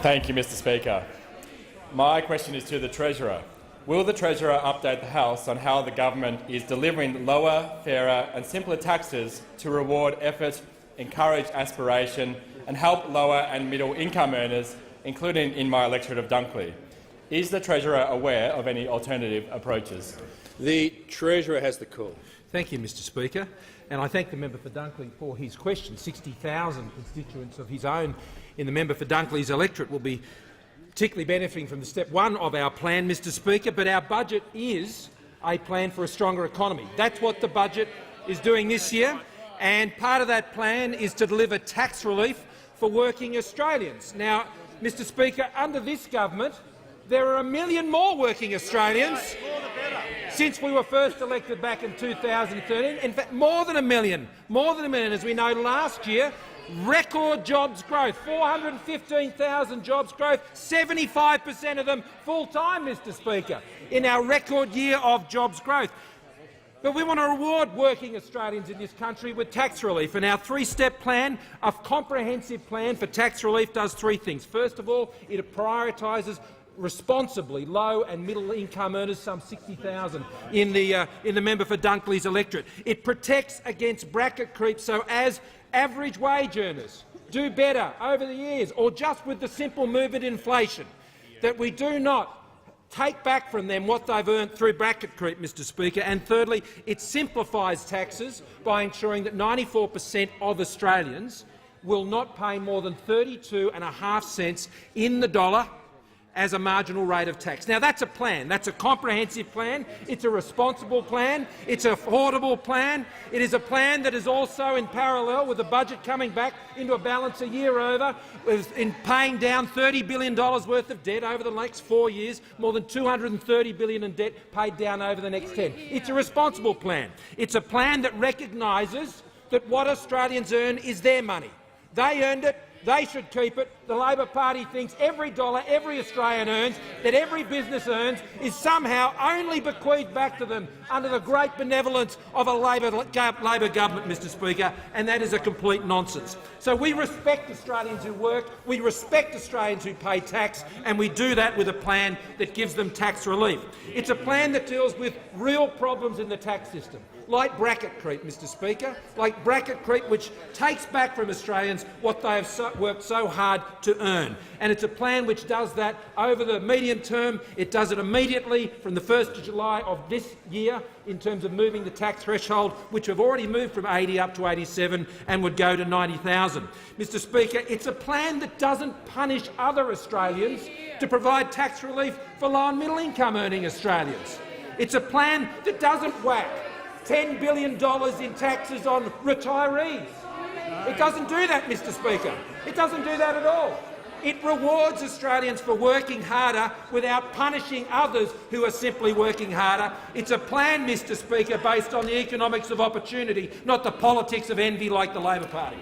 Thank you, Mr Speaker. My question is to the Treasurer. Will the Treasurer update the House on how the government is delivering lower, fairer and simpler taxes to reward effort, encourage aspiration and help lower and middle income earners, including in my electorate of Dunkley? Is the Treasurer aware of any alternative approaches? The Treasurer has the call. Thank you, Mr Speaker, and I thank the member for Dunkley for his question. 60,000 constituents of his own in the member for Dunkley's electorate will be particularly benefiting from the step one of our plan, Mr Speaker, but our budget is a plan for a stronger economy. That's what the budget is doing this year, and part of that plan is to deliver tax relief for working Australians. Now, Mr Speaker, under this government, there are 1 million more working Australians since we were first elected back in 2013. In fact, more than 1 million. More than 1 million, as we know. Last year, record jobs growth, 415,000 jobs growth, 75% of them full-time, Mr Speaker, in our record year of jobs growth. But we want to reward working Australians in this country with tax relief, and our three-step plan, a comprehensive plan for tax relief, does three things. First of all, it prioritises responsibly low and middle income earners, some 60,000 in the member for Dunkley's electorate. It protects against bracket creep, so as average wage earners do better over the years, or just with the simple movement in inflation, that we do not take back from them what they've earned through bracket creep, Mr Speaker. And thirdly, it simplifies taxes by ensuring that 94% of Australians will not pay more than 32.5 cents in the dollar as a marginal rate of tax. Now, that's a plan. That's a comprehensive plan. It's a responsible plan. It's an affordable plan. It is a plan that is also in parallel with the budget coming back into a balance a year over, in paying down $30 billion worth of debt over the next 4 years, more than $230 billion in debt paid down over the next 10. It's a responsible plan. It's a plan that recognises that what Australians earn is their money. They earned it. They should keep it. The Labor Party thinks every dollar every Australian earns, that every business earns, is somehow only bequeathed back to them under the great benevolence of a Labor government, Mr Speaker, and that is a complete nonsense. So we respect Australians who work, we respect Australians who pay tax, and we do that with a plan that gives them tax relief. It's a plan that deals with real problems in the tax system, like bracket creep, Mr Speaker, like bracket creep which takes back from Australians what they have worked so hard to earn. And it's a plan which does that over the medium term. It does it immediately from the 1st of July of this year in terms of moving the tax threshold, which have already moved from 80 up to 87 and would go to 90,000. Mr Speaker, it's a plan that doesn't punish other Australians to provide tax relief for low and middle income earning Australians. It's a plan that doesn't whack $10 billion in taxes on retirees. It doesn't do that, Mr Speaker. It doesn't do that at all. It rewards Australians for working harder without punishing others who are simply working harder. It's a plan, Mr Speaker, based on the economics of opportunity, not the politics of envy like the Labor Party.